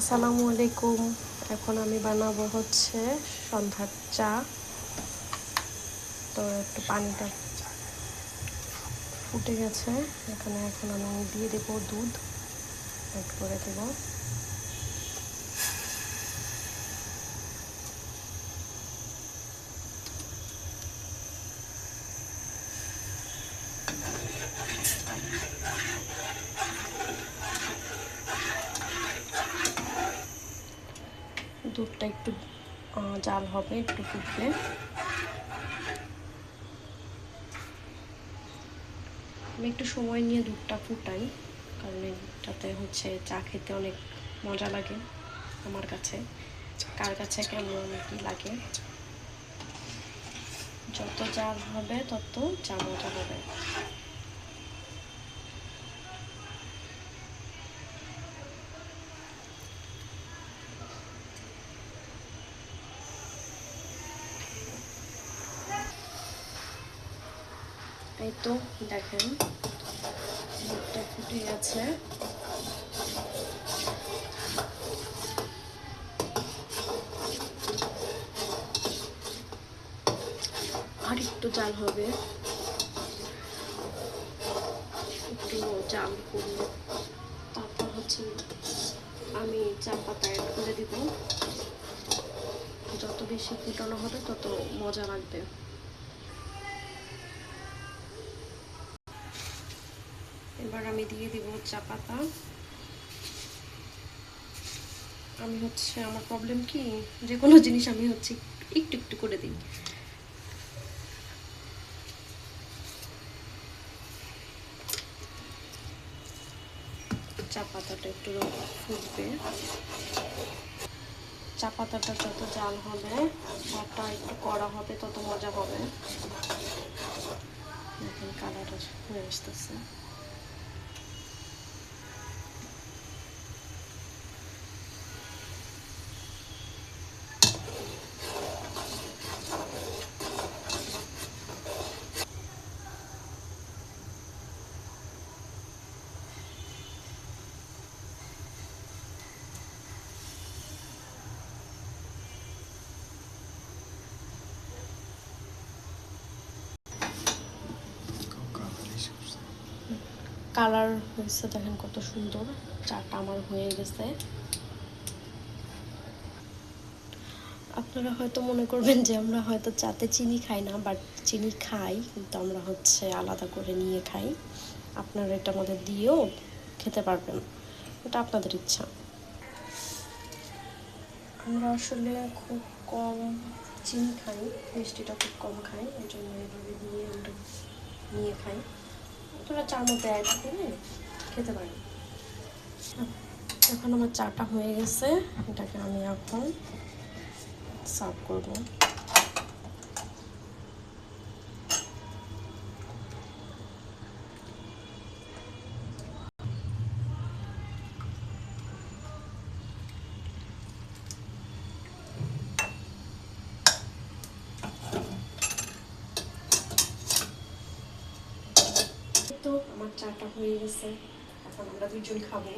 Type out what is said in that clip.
আসসালামু আলাইকুম। এখন আমি বানাবো হচ্ছে সন্ধ্যার চা। তো একটু পানিটা ফুটে গেছে, এখানে এখন আমি দিয়ে দেবো দুধ অ্যাড করে দেব। দুধটা একটু জাল হবে, একটু ফুটবে। আমি একটু সময় নিয়ে দুধটা ফুটাই, কারণ এটাতে হচ্ছে চা খেতে অনেক মজা লাগে আমার কাছে। কার কাছে কেমন কি লাগে, যত জাল হবে তত চা মজা হবে। এই তো দেখেন দুধটা ফুটে গেছে। আর একটু জাল হবে, একটু জাল করবো। তারপর হচ্ছে আমি চা পাতা অ্যাড করে দিব। যত বেশি ফুটানো হবে তত মজা লাগবে। এবার আমি দিয়ে দিব চা পাতা। আমি হচ্ছে আমার প্রবলেম কি, যে কোনো জিনিস আমি হচ্ছে একটু একটু করে দিই। চা পাতাটা একটু ফুটবে। চা পাতাটা যত জাল হবে, চাটা একটু কড়া হবে, তত মজা হবে। এখন কালারটা হয়ে আসতেছে। কালার হয়েছে দেখেন কত সুন্দর। চাটা আমার হয়ে গেছে। আপনারা হয়তো মনে করবেন যে আমরা হয়তো চাতে চিনি খাই না, বাট চিনি খাই, কিন্তু আমরা হচ্ছে আলাদা করে নিয়ে খাই। আপনারা এটা আমাদের দিয়েও খেতে পারবেন, এটা আপনাদের ইচ্ছা। আমরা আসলে খুব কম চিনি খাই, মিষ্টিটা খুব কম খাই, এই জন্য এভাবে দিয়ে আমরা নিয়ে খাই। আপনারা চার মধ্যে অ্যাড করে খেতে পারেন। এখন আমার চাটা হয়ে গেছে, এটাকে আমি এখন সার্ভ করবো। তো আমার চাটা হয়ে গেছে, এখন আমরা দুজন খাবো।